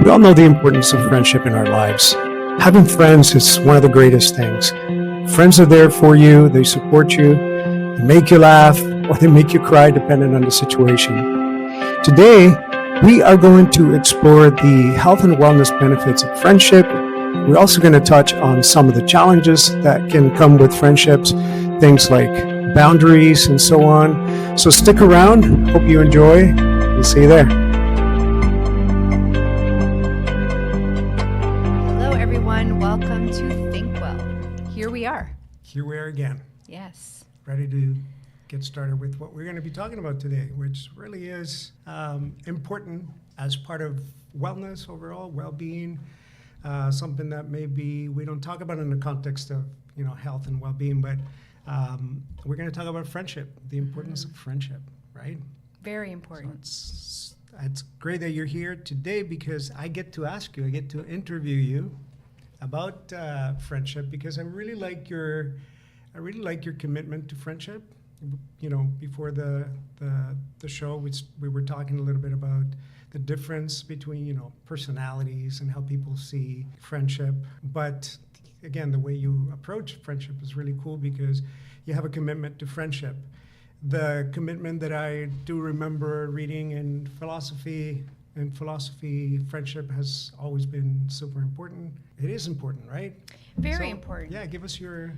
We all know the importance of friendship in our lives. Having friends is one of the greatest things. Friends are there for you, they support you, they make you laugh, or they make you cry depending on the situation. Today, we are going to explore the health and wellness benefits of friendship. We're also going to touch on some of the challenges that can come with friendships, things like boundaries and so on. So stick around, hope you enjoy, we'll see you there. Welcome to Think Well. Here we are. Here we are again. Yes. Ready to get started with what we're going to be talking about today, which really is important as part of wellness overall, well-being, something that maybe we don't talk about in the context of health and well-being, but we're going to talk about friendship, the importance of friendship, right? Very important. So it's great that you're here today because I get to ask you, I get to interview you about friendship because I really like your commitment to friendship. Before the show, we were talking a little bit about the difference between personalities and how people see friendship. But again, the way you approach friendship is really cool because you have a commitment to friendship. The commitment that I do remember reading in philosophy. In philosophy, friendship has always been super important. It is important, right? Very important. Yeah, give us your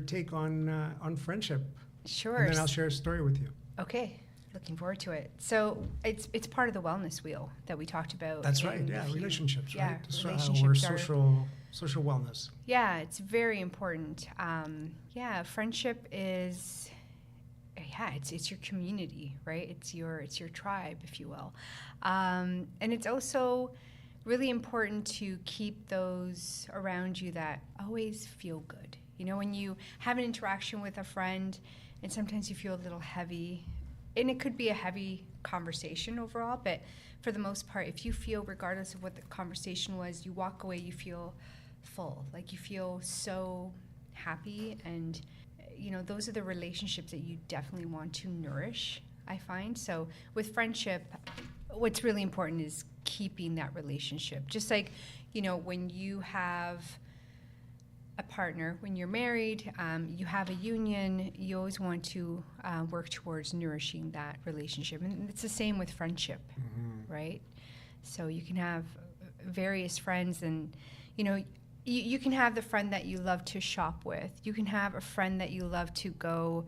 take on friendship. Sure. And then I'll share a story with you. Okay, looking forward to it. So it's part of the wellness wheel that we talked about. That's right. Yeah, relationships, yeah, right? Relationships or social wellness. Yeah, it's very important. Friendship is. Yeah, it's your community, right? It's your tribe, if you will, and it's also really important to keep those around you that always feel good. When you have an interaction with a friend, and sometimes you feel a little heavy, and it could be a heavy conversation overall, but for the most part, if you feel, regardless of what the conversation was, you walk away, you feel full, like you feel so happy and. Those are the relationships that you definitely want to nourish, I find. So with friendship, what's really important is keeping that relationship. Just like, when you have a partner, when you're married, you have a union, you always want to work towards nourishing that relationship. And it's the same with friendship, right? So you can have various friends and, you can have the friend that you love to shop with. You can have a friend that you love to go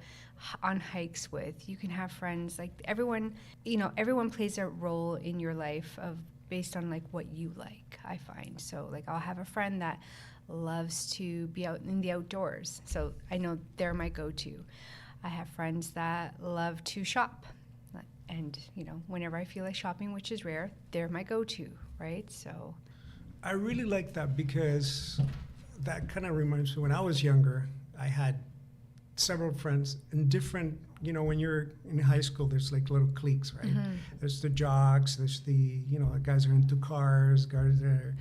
on hikes with. You can have friends, like everyone plays a role in your life based on like what you like, I find. So like I'll have a friend that loves to be out in the outdoors. So I know they're my go-to. I have friends that love to shop. And, whenever I feel like shopping, which is rare, they're my go-to, right? So I really like that because that kind of reminds me when I was younger, I had several friends in different, when you're in high school, there's like little cliques, right? Mm-hmm. There's the jocks, there's the, guys are into cars, guys are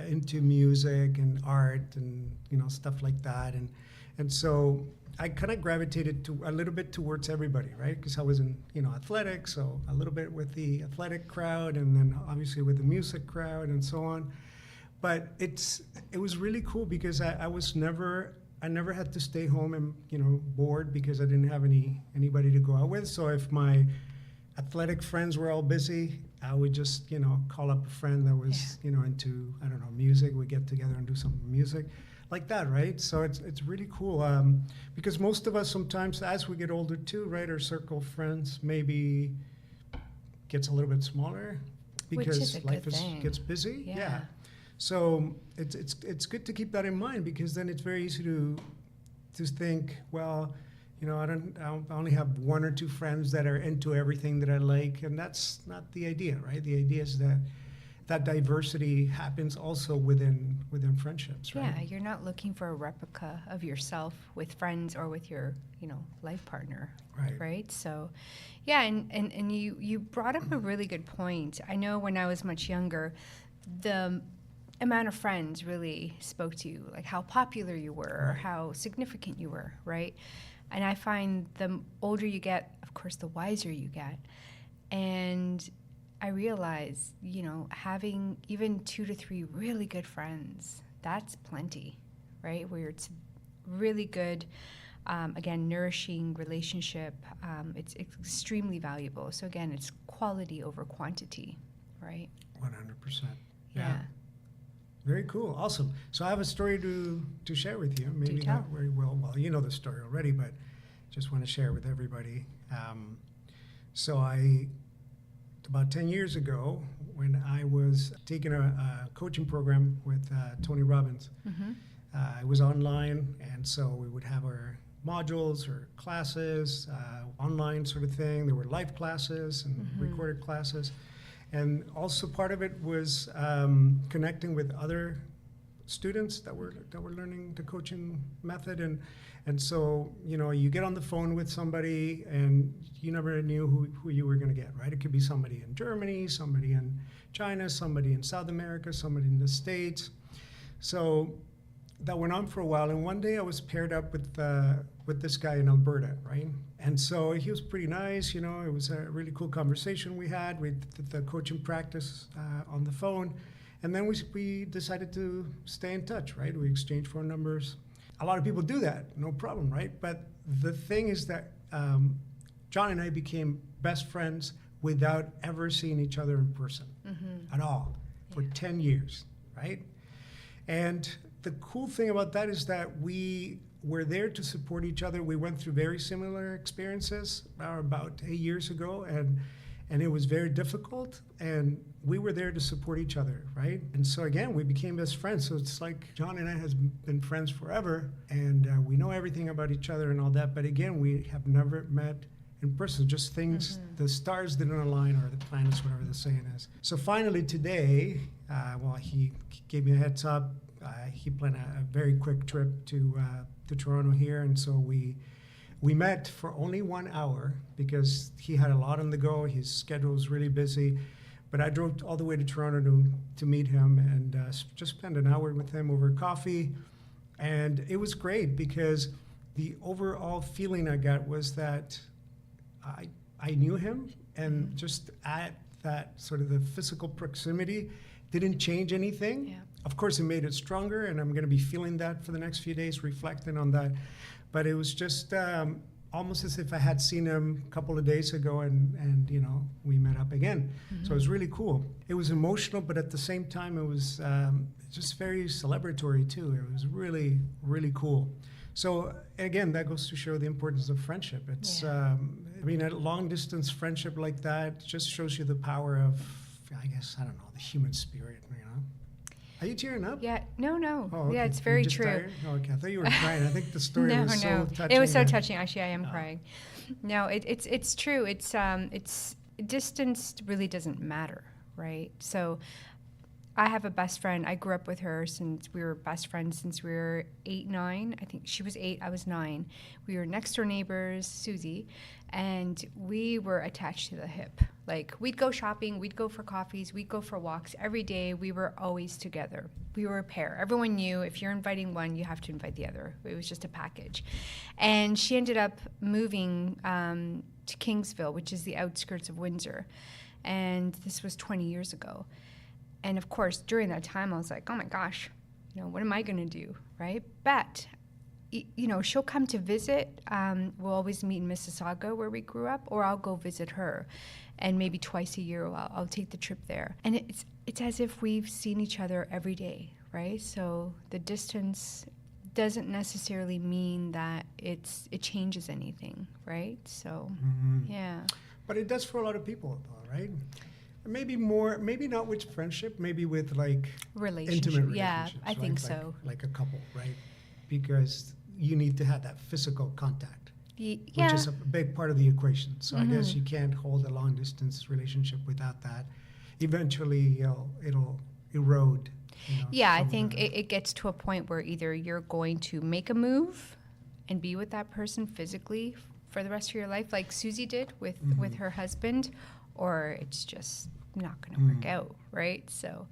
into music and art and, stuff like that. And so I kind of gravitated to a little bit towards everybody, right? Because I was in, athletics, so a little bit with the athletic crowd and then obviously with the music crowd and so on. But it was really cool because I never had to stay home and bored because I didn't have anybody to go out with. So if my athletic friends were all busy, I would just call up a friend that was into music. We get together and do some music like that, right? So it's really cool because most of us sometimes as we get older too, right, our circle of friends maybe gets a little bit smaller because life gets busy. Yeah. So it's good to keep that in mind because then it's very easy to think, well, I only have one or two friends that are into everything that I like, and that's not the idea, right? The idea is that diversity happens also within friendships, right? Yeah, you're not looking for a replica of yourself with friends or with your, life partner, right? So, yeah, and you brought up a really good point. I know when I was much younger, the amount of friends really spoke to you, like how popular you were, or how significant you were, right? And I find the older you get, of course, the wiser you get. And I realized, having even 2 to 3 really good friends, that's plenty, right? Where it's really good, again, nourishing relationship. It's extremely valuable. So again, it's quality over quantity, right? 100%. Yeah. Very cool. Awesome. So I have a story to share with you. Maybe tell. not very well. Well, you know the story already, but just want to share it with everybody. So about 10 years ago, when I was taking a coaching program with Tony Robbins, it was online, and so we would have our modules or classes, online sort of thing. There were live classes and recorded classes. And also part of it was connecting with other students that were learning the coaching method. And so, you get on the phone with somebody and you never knew who you were going to get, right? It could be somebody in Germany, somebody in China, somebody in South America, somebody in the States. So that went on for a while. And one day I was paired up with this guy in Alberta, right? And so he was pretty nice, it was a really cool conversation we had. We did the coaching practice on the phone. And then we decided to stay in touch, right? We exchanged phone numbers. A lot of people do that, no problem, right? But the thing is that John and I became best friends without ever seeing each other in person at all for 10 years, right? And the cool thing about that is that we were there to support each other. We went through very similar experiences about 8 years ago, and it was very difficult, and we were there to support each other, right? And so again, we became best friends. So it's like John and I has been friends forever, and we know everything about each other and all that. But again, we have never met in person. Just things, the stars didn't align, or the planets, whatever the saying is. So finally today, he gave me a heads up. He planned a very quick trip to Toronto here, and so we met for only 1 hour because he had a lot on the go. His schedule was really busy, but I drove all the way to Toronto to meet him and just spend an hour with him over coffee, and it was great because the overall feeling I got was that I knew him, and just at that sort of the physical proximity didn't change anything. Yeah. Of course, it made it stronger, and I'm going to be feeling that for the next few days, reflecting on that. But it was just almost as if I had seen him a couple of days ago, and we met up again. So it was really cool. It was emotional, but at the same time, it was just very celebratory too. It was really, really cool. So again, that goes to show the importance of friendship. It's, a long distance friendship like that just shows you the power of, the human spirit, Are you tearing up? Yeah, no. Oh, okay. Yeah, it's You're very just true. tired? Oh, okay, I thought you were crying. I think the story was so touching. It was so that- touching. Actually, I am crying. No, it's true. It's distance really doesn't matter, right? So I have a best friend. I grew up with her since we were best friends since we were 8, 9. I think she was 8, I was 9. We were next door neighbors, Susie, and we were attached to the hip. Like, we'd go shopping, we'd go for coffees, we'd go for walks every day. We were always together. We were a pair. Everyone knew if you're inviting one, you have to invite the other. It was just a package. And she ended up moving to Kingsville, which is the outskirts of Windsor. And this was 20 years ago. And of course, during that time, I was like, oh my gosh, what am I going to do, right? But, she'll come to visit. We'll always meet in Mississauga, where we grew up, or I'll go visit her. And maybe twice a year, I'll take the trip there. And it's as if we've seen each other every day, right? So the distance doesn't necessarily mean that it changes anything, right? So, yeah. But it does for a lot of people, though, right? Maybe more, maybe not with friendship, maybe with like Relationship. intimate relationships. Yeah, I right? think so. Like a couple, right? Because you need to have that physical contact, Yeah. which is a big part of the equation. So I guess you can't hold a long distance relationship without that. Eventually, it'll erode. Yeah, I some of think the- it gets to a point where either you're going to make a move and be with that person physically for the rest of your life, like Susie did with her husband, or it's just not going to work out, right? So,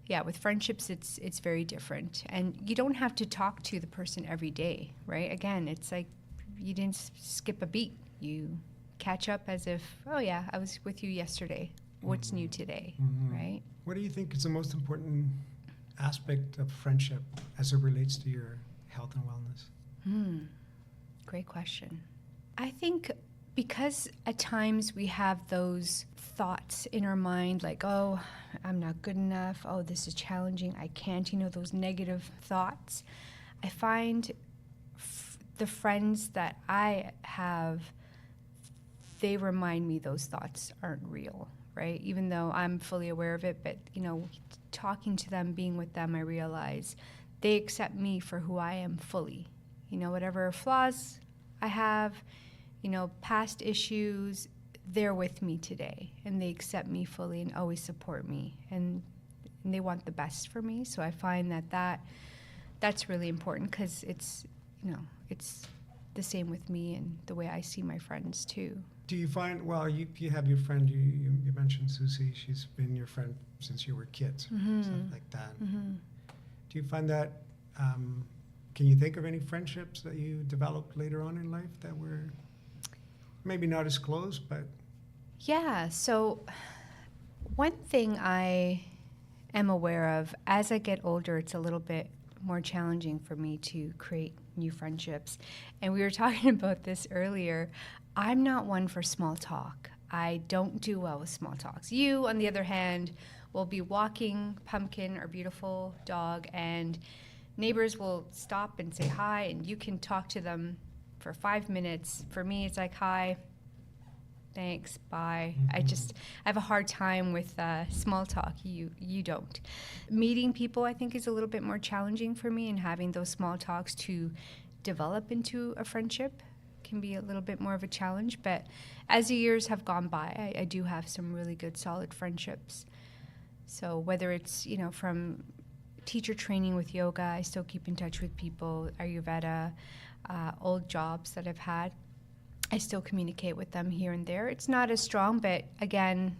yeah, with friendships, it's very different. And you don't have to talk to the person every day, right? Again, it's like you didn't skip a beat. You catch up as if, oh, yeah, I was with you yesterday. what's new today, right? What do you think is the most important aspect of friendship as it relates to your health and wellness? Great question. I think because at times we have those thoughts in our mind like, oh, I'm not good enough. Oh, this is challenging. I can't, those negative thoughts. I find the friends that I have, they remind me those thoughts aren't real, right? Even though I'm fully aware of it, but, talking to them, being with them, I realize they accept me for who I am fully. Whatever flaws I have, past issues, they're with me today, and they accept me fully and always support me, and they want the best for me. So I find that's really important, because it's the same with me and the way I see my friends too. Do you find, well, you have your friend, you mentioned Susie, she's been your friend since you were kids, stuff like that. Do you find that, can you think of any friendships that you developed later on in life that were maybe not as close, but? Yeah, so one thing I am aware of, as I get older, it's a little bit more challenging for me to create new friendships. And we were talking about this earlier. I'm not one for small talk. I don't do well with small talks. You, on the other hand, will be walking Pumpkin, our beautiful dog, and neighbors will stop and say hi, and you can talk to them for 5 minutes. For me, it's like, hi, thanks, bye. I have a hard time with small talk. You don't. Meeting people, I think, is a little bit more challenging for me, and having those small talks to develop into a friendship can be a little bit more of a challenge. But as the years have gone by, I do have some really good, solid friendships. So whether it's, from teacher training with yoga, I still keep in touch with people, Ayurveda, old jobs that I've had, I still communicate with them here and there. It's not as strong, but again,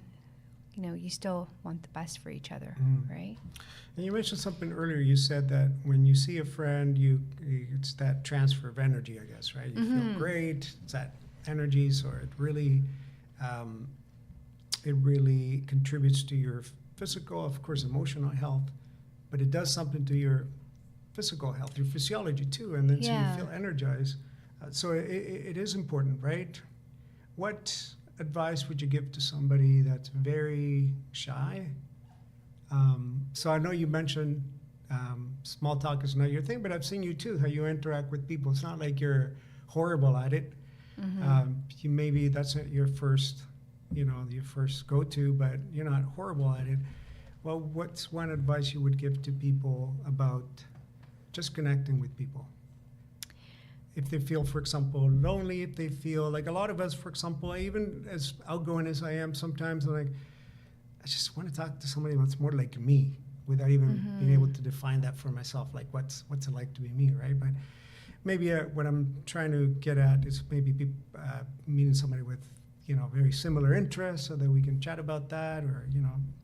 you still want the best for each other, right? And you mentioned something earlier. You said that when you see a friend, it's that transfer of energy, I guess, right? You feel great. It's that energy, so it really contributes to your physical, of course, emotional health, but it does something to your physical health, your physiology too, and then so you feel energized. So it is important, right? What advice would you give to somebody that's very shy? So I know you mentioned small talk is not your thing, but I've seen you too, how you interact with people. It's not like you're horrible at it. You maybe that's your first, your first go-to, but you're not horrible at it. Well, what's one advice you would give to people about just connecting with people? If they feel, for example, lonely, if they feel like a lot of us, for example, even as outgoing as I am, sometimes I'm like, I just want to talk to somebody that's more like me without even being able to define that for myself. Like, what's it like to be me, right? But maybe what I'm trying to get at is maybe meeting somebody with, very similar interests so that we can chat about that, or,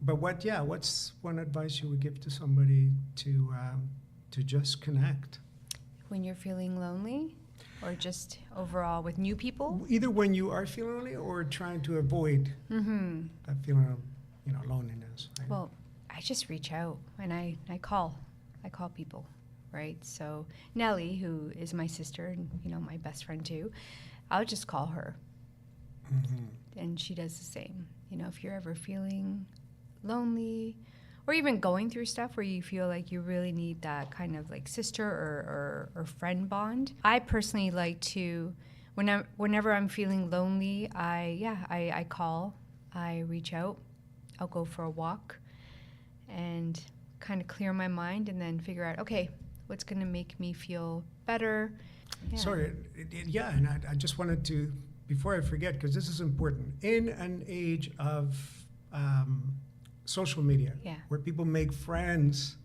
but what's one advice you would give to somebody to just connect? When you're feeling lonely, or just overall with new people? Either when you are feeling lonely or trying to avoid that feeling of, loneliness. Right? Well, I just reach out and I call people, right? So Nellie, who is my sister and, my best friend too, I'll just call her. And she does the same. If you're ever feeling lonely, or even going through stuff where you feel like you really need that kind of like sister or friend bond. I personally like to, whenever I'm feeling lonely, I call, I reach out, I'll go for a walk and kind of clear my mind and then figure out, okay, what's going to make me feel better. Yeah. Sorry, and I just wanted to, before I forget, because this is important, in an age of social media, where people make friends,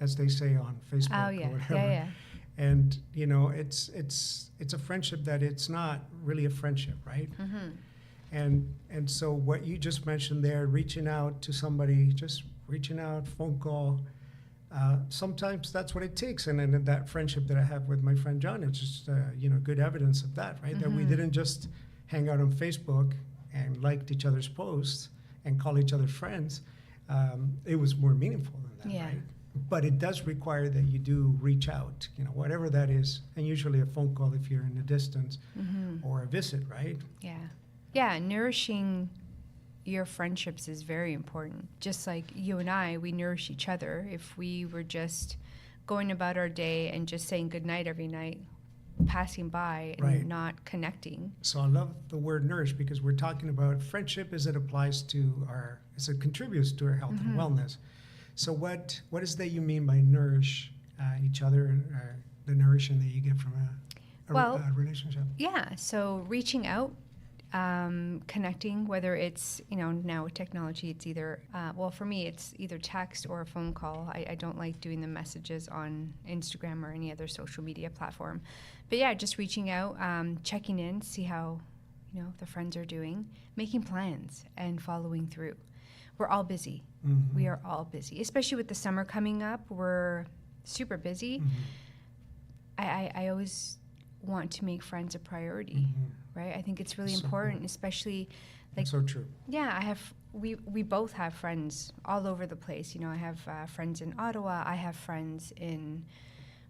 as they say on Facebook or whatever. And it's a friendship that it's not really a friendship, right? And so what you just mentioned there, reaching out to somebody, just reaching out, phone call, sometimes that's what it takes. And then that friendship that I have with my friend John, it's just good evidence of that, right? That we didn't just hang out on Facebook and liked each other's posts and call each other friends, it was more meaningful than that, Yeah. right? But it does require that you do reach out, whatever that is, and usually a phone call if you're in the distance, or a visit, right? Yeah, nourishing your friendships is very important. Just like you and I, we nourish each other. If we were just going about our day and just saying goodnight every night, passing by and Right. not connecting. So I love the word nourish because we're talking about friendship as it applies to as it contributes to our health and wellness. So what is that you mean by nourish each other, or the nourishing that you get from a relationship? Yeah, so reaching out, connecting, whether it's, now with technology, it's either, for me, it's either text or a phone call. I don't like doing the messages on Instagram or any other social media platform. But yeah, just reaching out, checking in, see how, the friends are doing, making plans and following through. We're all busy. Mm-hmm. We are all busy, especially with the summer coming up. We're super busy. I always want to make friends a priority, right? I think it's really So important, cool. especially That's so true. yeah, we both have friends all over the place. I have friends in Ottawa, I have friends in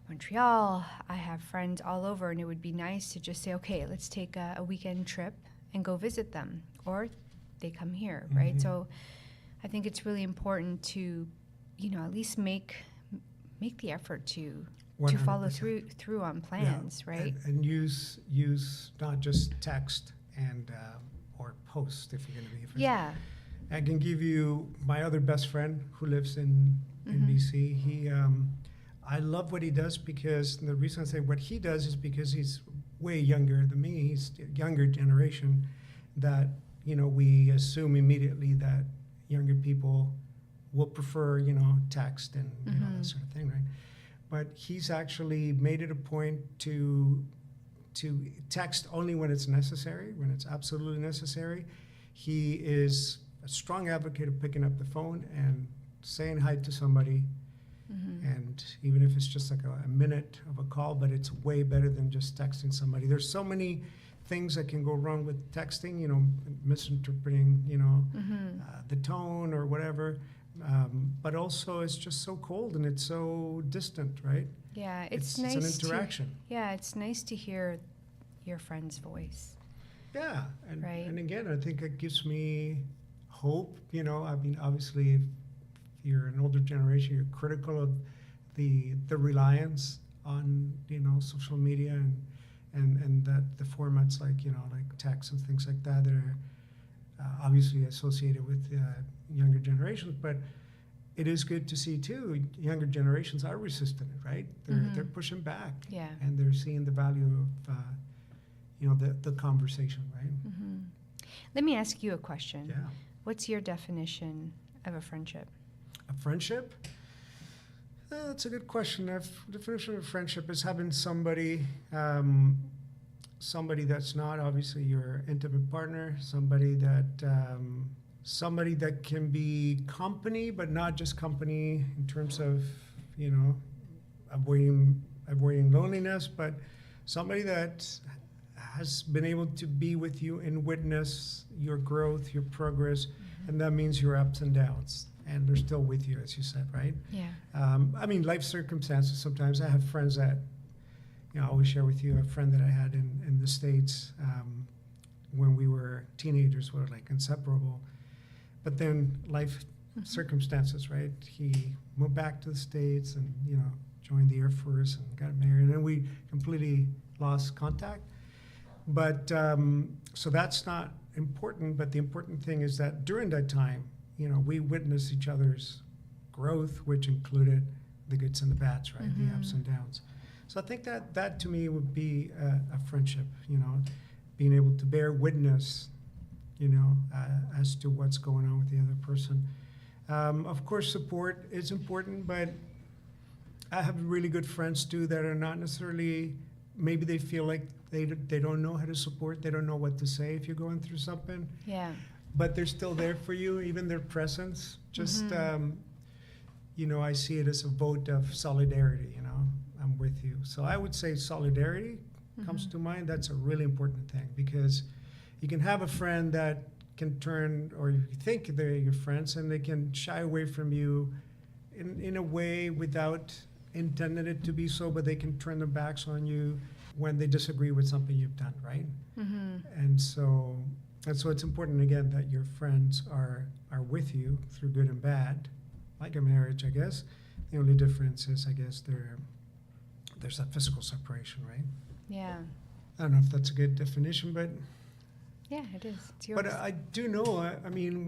Montreal, I have friends all over, and it would be nice to just say, okay, let's take a weekend trip and go visit them, or they come here, right? So I think it's really important to, at least make the effort to 100%. follow through on plans, right? And use not just text and or post if you're going to be. Yeah. I can give you my other best friend who lives in BC. He, I love what he does because the reason I say what he does is because he's way younger than me. He's a younger generation that, we assume immediately that younger people will prefer, text and that sort of thing, right? But he's actually made it a point to text only when it's necessary, when it's absolutely necessary. He is a strong advocate of picking up the phone and saying hi to somebody, and even if it's just like a minute of a call, but it's way better than just texting somebody. There's so many things that can go wrong with texting, misinterpreting, the tone or whatever. But also it's just so cold and it's so distant, right? Yeah, it's nice. It's an interaction. It's nice to hear your friend's voice. Yeah, and Right. and again, I think it gives me hope. I mean, obviously, if you're an older generation, you're critical of the reliance on social media and that the formats like text and things like that are obviously associated with younger generations, but it is good to see too younger generations are resistant, right? They're pushing back, Yeah. and they're seeing the value of the conversation, right? Let me ask you a question. Yeah. What's your definition of a friendship? A friendship? That's a good question. The definition of friendship is having somebody that's not obviously your intimate partner, somebody that can be company, but not just company in terms of avoiding loneliness, but somebody that has been able to be with you and witness your growth, your progress, and that means your ups and downs. And they're still with you, as you said, right? Yeah. I mean, life circumstances, sometimes I have friends that, I always share with you a friend that I had in the States when we were teenagers were like inseparable. But then life circumstances, right? He moved back to the States and, joined the Air Force and got married. And then we completely lost contact. But so that's not important. But the important thing is that during that time, we witnessed each other's growth, which included the goods and the bads, right? The ups and downs. So I think that to me would be a friendship, being able to bear witness, as to what's going on with the other person. Of course, support is important, but I have really good friends too that are not necessarily, maybe they feel like they don't know how to support, they don't know what to say if you're going through something. Yeah. But they're still there for you, even their presence. Just, I see it as a vote of solidarity, I'm with you. So I would say solidarity comes to mind. That's a really important thing because you can have a friend that can turn, or you think they're your friends, and they can shy away from you in a way without intending it to be so, but they can turn their backs on you when they disagree with something you've done, right? And so it's important, again, that your friends are with you through good and bad, like a marriage, I guess. The only difference is, I guess, there's a physical separation, right? Yeah. I don't know if that's a good definition, but Yeah, it is. It's yours. but I do know, I mean,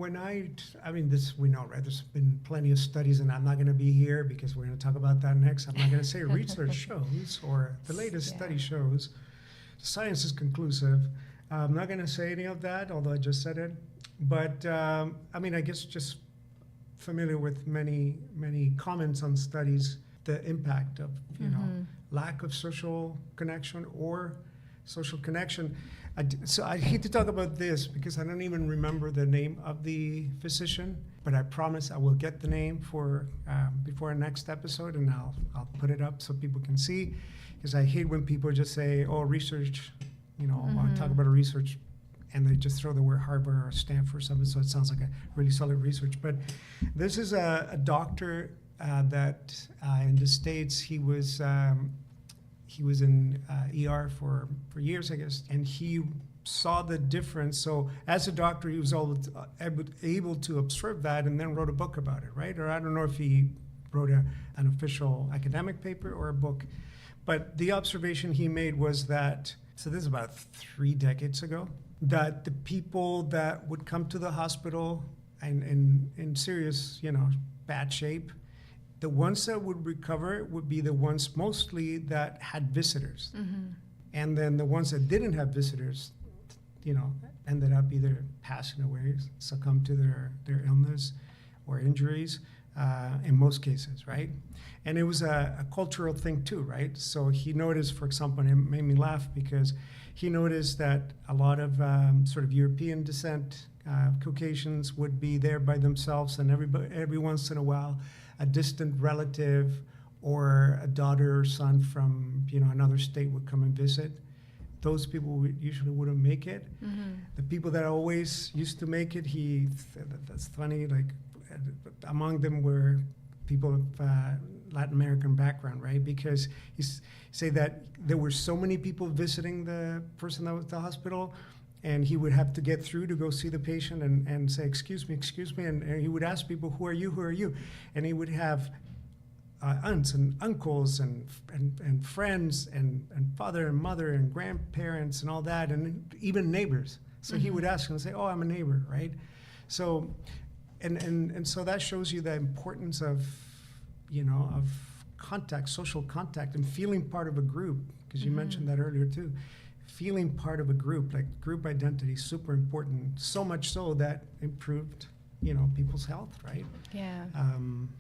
this we know, right? There's been plenty of studies, and I'm not going to be here because we're going to talk about that next. I'm not going to say research shows, or the latest study shows, science is conclusive. I'm not going to say any of that, although I just said it. But, I mean, I guess just familiar with many comments on studies, the impact of, you know, lack of social connection or social connection. So I hate to talk about this because I don't even remember the name of the physician, but I promise I will get the name for before our next episode, and I'll put it up so people can see. Because I hate when people just say, "Oh, research," you know, I'll talk about a research, and they just throw the word Harvard or Stanford or something, so it sounds like a really solid research. But this is a doctor that in the States, he was in ER for years, I guess, and he saw the difference. So as a doctor, he was able to observe that, and then wrote a book about it, right? Or I don't know if he wrote an official academic paper or a book, but the observation he made was that, so this is about 3 decades ago, that the people that would come to the hospital and in serious, you know, bad shape, the ones that would recover would be the ones mostly that had visitors. And then the ones that didn't have visitors, you know, ended up either passing away, succumbed to their illness or injuries, in most cases, right? And it was a cultural thing too, right? So he noticed, for example, and it made me laugh because he noticed that a lot of sort of European descent Caucasians would be there by themselves, and every once in a while, a distant relative or a daughter or son from, you know, another state would come and visit. Those people usually wouldn't make it. The people that always used to make it, that's funny, like among them were people of Latin American background, right? Because he say that there were so many people visiting the person that was at the hospital, and he would have to get through to go see the patient and say, excuse me, and he would ask people, who are you? And he would have aunts and uncles and friends and father and mother and grandparents and all that, and even neighbors. So he would ask them and say, oh, I'm a neighbor, right? So, and so that shows you the importance of, you know, of contact, social contact, and feeling part of a group, because you mentioned that earlier too. Feeling part of a group, like group identity, super important. So much so that improved, you know, people's health, right? Yeah.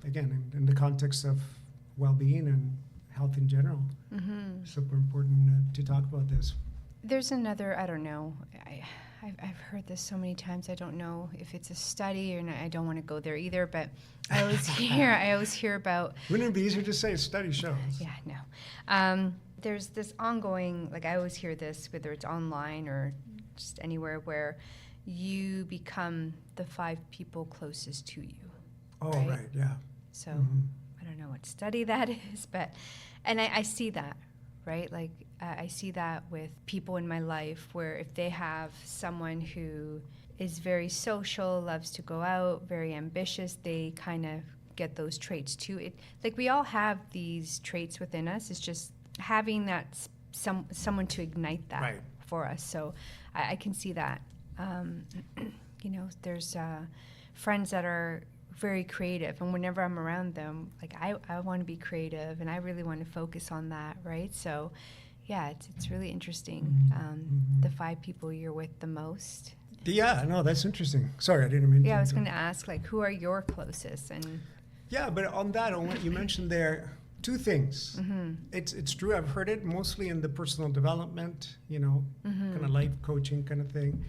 Again, in the context of well-being and health in general, super important to talk about this. There's another, I don't know, I've heard this so many times, I don't know if it's a study or not, I don't want to go there either, but I always hear about... Wouldn't it be easier to say study shows? Yeah, no. There's this ongoing, like I always hear this, whether it's online or just anywhere, where you become the 5 people closest to you. Oh, right, yeah. So I don't know what study that is, but, and I see that, right? Like I see that with people in my life, where if they have someone who is very social, loves to go out, very ambitious, they kind of get those traits too. Like we all have these traits within us. It's just having that someone to ignite that for us. So I can see that. You know, there's friends that are very creative, and whenever I'm around them, like I want to be creative, and I really want to focus on that, right? So yeah, it's really interesting. The 5 people you're with the most. Yeah, no, that's interesting. Sorry, I didn't mean to. Yeah, I was going to ask, like, who are your closest? And yeah, but on what you mentioned there, 2 things. It's true. I've heard it mostly in the personal development, you know, kind of life coaching kind of thing.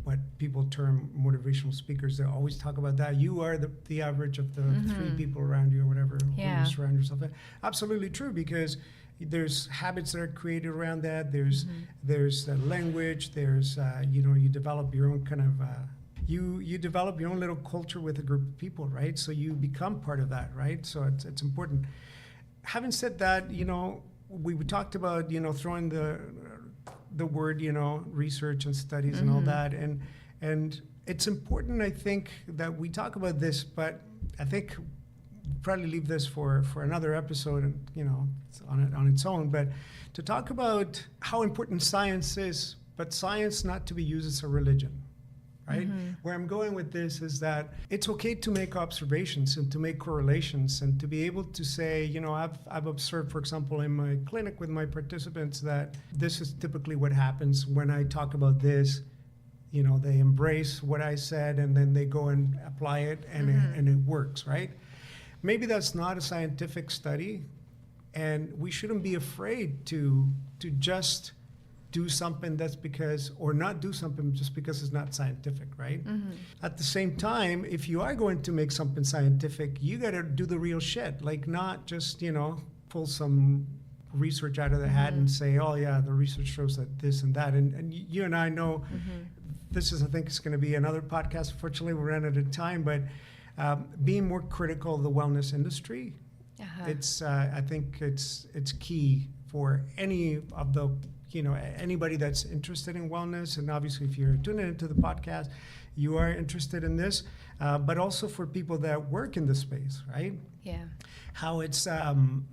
What people term motivational speakers, they always talk about that. You are the average of the 3 people around you, or whatever, who you surround yourself with. Absolutely true, because there's habits that are created around that. There's language. There's you know, you develop your own kind of you develop your own little culture with a group of people, right? So you become part of that, right? So it's important. Having said that, we talked about, throwing the word, research and studies and all that. And it's important, I think, that we talk about this, but I think we'll probably leave this for another episode, and, it's on its own. But to talk about how important science is, but science not to be used as a religion. Right? Where I'm going with this is that it's okay to make observations and to make correlations and to be able to say, I've observed, for example, in my clinic with my participants that this is typically what happens when I talk about this. They embrace what I said and then they go and apply it and it works, right? Maybe that's not a scientific study, and we shouldn't be afraid to just do something or not do something just because it's not scientific, right? At the same time, if you are going to make something scientific, you got to do the real shit, like not just, pull some research out of the hat and say, oh yeah, the research shows that this and that. And you and I know this is, I think it's going to be another podcast. Unfortunately, we're running out of time, but being more critical of the wellness industry, I think it's key for any of the anybody that's interested in wellness. And obviously, if you're tuning into the podcast, you are interested in this, but also for people that work in the space, right? Yeah. How it's, and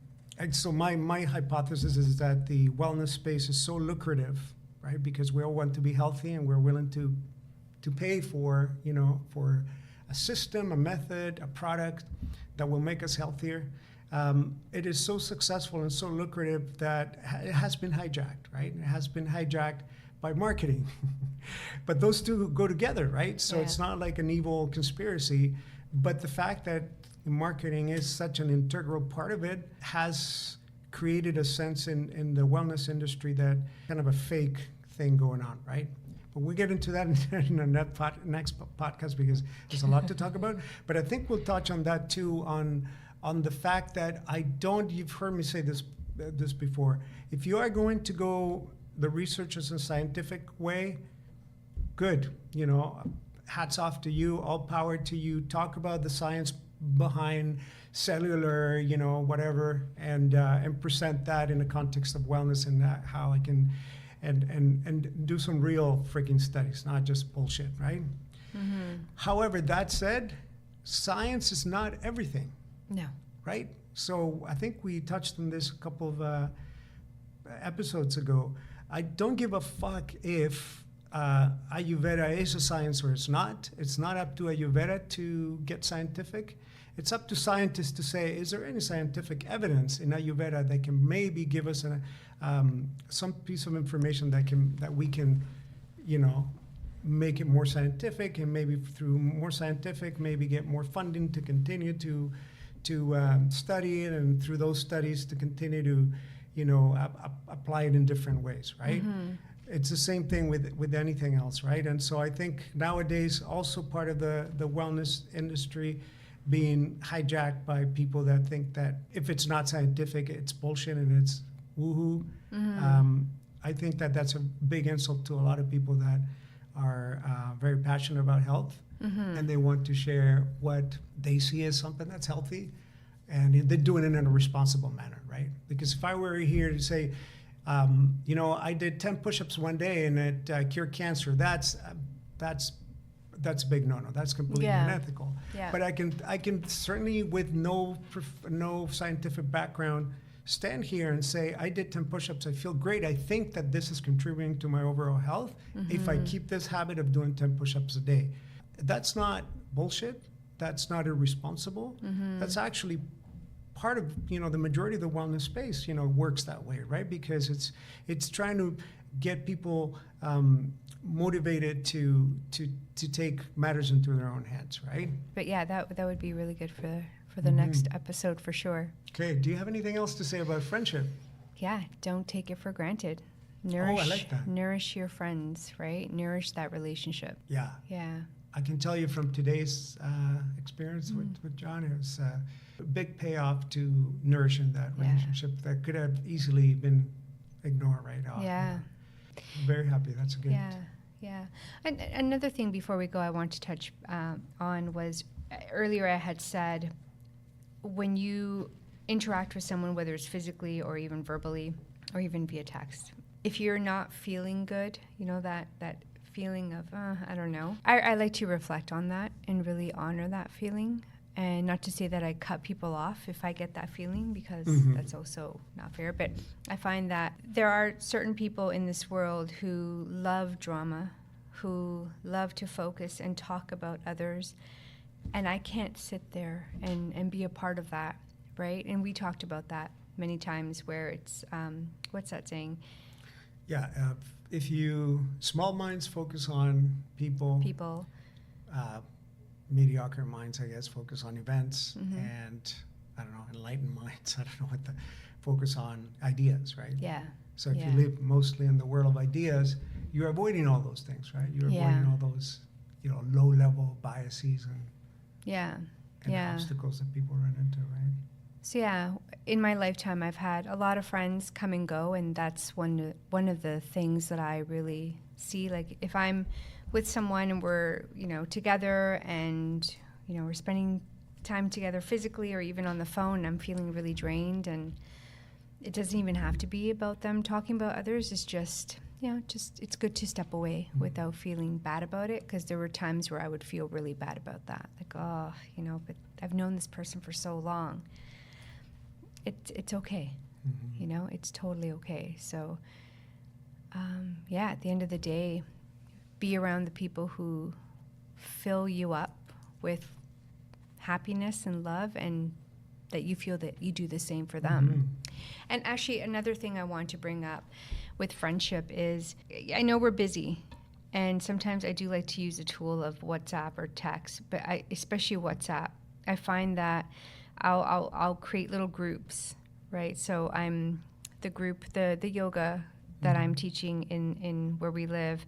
so my hypothesis is that the wellness space is so lucrative, right? Because we all want to be healthy and we're willing to pay for, for a system, a method, a product that will make us healthier. It is so successful and so lucrative that it has been hijacked, right? It has been hijacked by marketing. But those two go together, right? So it's not like an evil conspiracy, but the fact that marketing is such an integral part of it has created a sense in the wellness industry that kind of a fake thing going on, right? But we'll get into that in the next podcast because there's a lot to talk about. But I think we'll touch on that too, on the fact that you've heard me say this before, if you are going to go the research as a scientific way, good, hats off to you, all power to you, talk about the science behind cellular, whatever, and present that in the context of wellness and how I can, and do some real freaking studies, not just bullshit, right? However, that said, science is not everything. No. Right? So I think we touched on this a couple of episodes ago. I don't give a fuck if Ayurveda is a science or it's not. It's not up to Ayurveda to get scientific. It's up to scientists to say, is there any scientific evidence in Ayurveda that can maybe give us some piece of information that we can, make it more scientific, and maybe through more scientific, maybe get more funding to continue to study it, and through those studies to continue to, apply it in different ways, right? It's the same thing with anything else, right? And so I think nowadays also part of the wellness industry being hijacked by people that think that if it's not scientific, it's bullshit and it's woohoo. I think that that's a big insult to a lot of people that are very passionate about health. And they want to share what they see as something that's healthy, and they're doing it in a responsible manner, right? Because if I were here to say, I did 10 push-ups one day and it cured cancer, that's a big no-no. That's completely unethical. Yeah. But I can certainly, with no scientific background, stand here and say, I did 10 push-ups, I feel great. I think that this is contributing to my overall health if I keep this habit of doing 10 push-ups a day. That's not bullshit. That's not irresponsible. That's actually part of, the majority of the wellness space, works that way, right? Because it's trying to get people motivated to take matters into their own hands, right? But yeah, that would be really good for the next episode for sure. Okay. Do you have anything else to say about friendship? Yeah, don't take it for granted. I like that. Nourish your friends, right? Nourish that relationship. Yeah. Yeah. I can tell you from today's experience with John, it was a big payoff to nourishing that relationship that could have easily been ignored right off. Yeah. I'm very happy. That's a good. Yeah. And another thing before we go, I want to touch on was earlier I had said when you interact with someone, whether it's physically or even verbally or even via text, if you're not feeling good, you know, that feeling of, I don't know, I like to reflect on that and really honor that feeling. And not to say that I cut people off if I get that feeling, because that's also not fair. But I find that there are certain people in this world who love drama, who love to focus and talk about others. And I can't sit there and be a part of that, right? And we talked about that many times where it's, what's that saying? Yeah, if you, small minds focus on people. Mediocre minds, I guess, focus on events, and I don't know, enlightened minds, I don't know what the, focus on ideas, right? Yeah. So if you live mostly in the world of ideas, you're avoiding all those things, right? You're avoiding all those, you know, low-level biases and obstacles that people run into, right? So yeah, in my lifetime, I've had a lot of friends come and go, and that's one of the things that I really see. Like if I'm with someone and we're, you know, together and, you know, we're spending time together physically or even on the phone, I'm feeling really drained, and it doesn't even have to be about them talking about others. It's just, you know, it's good to step away without feeling bad about it, because there were times where I would feel really bad about that. Like, oh, you know, but I've known this person for so long. It's okay. You know, it's totally okay. So, at the end of the day, be around the people who fill you up with happiness and love, and that you feel that you do the same for them. And actually, another thing I want to bring up with friendship is, I know we're busy, and sometimes I do like to use a tool of WhatsApp or text, but especially WhatsApp, I find that I'll create little groups, right? So I'm the group, the yoga that I'm teaching in where we live.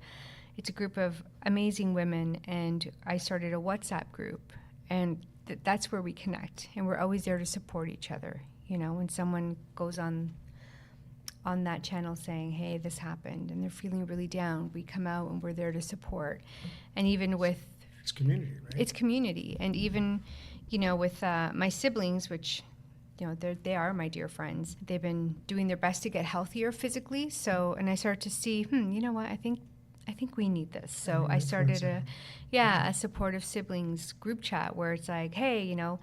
It's a group of amazing women, and I started a WhatsApp group, and that's where we connect, and we're always there to support each other. You know, when someone goes on that channel saying, hey, this happened, and they're feeling really down, we come out and we're there to support. And even with... It's community, right? It's community. And even, you know, with my siblings, which, you know, they are my dear friends, they've been doing their best to get healthier physically. So, and I started to see, you know what, I think we need this. So I started a supportive siblings group chat where it's like, hey, you know,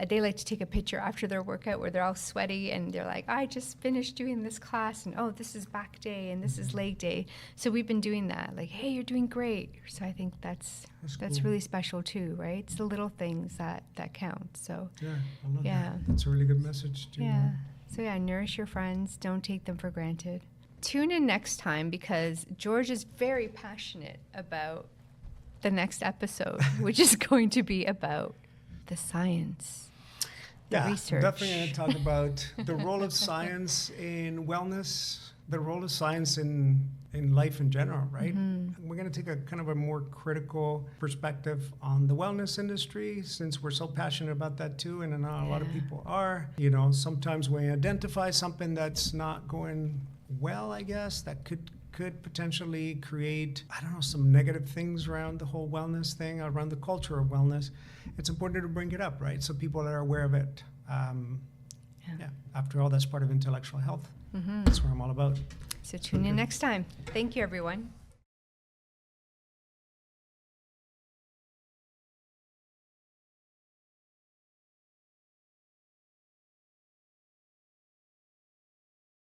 they like to take a picture after their workout where they're all sweaty and they're like, I just finished doing this class, and oh, this is back day and this is leg day. So we've been doing that, like, hey, you're doing great. So I think that's cool. Really special too, right? It's the little things that count. So yeah, I love that. That's a really good message too. Yeah. So yeah, nourish your friends. Don't take them for granted. Tune in next time, because George is very passionate about the next episode, which is going to be about the science, the research. Definitely going to talk about the role of science in wellness, the role of science in life in general, right? We're going to take a kind of a more critical perspective on the wellness industry, since we're so passionate about that too, and not a lot of people are. You know, sometimes when you identify something that's not going well, I guess, that could potentially create, I don't know, some negative things around the whole wellness thing, around the culture of wellness. It's important to bring it up, right? So people are aware of it. After all, that's part of intellectual health. That's what I'm all about. So tune in next time. Thank you, everyone.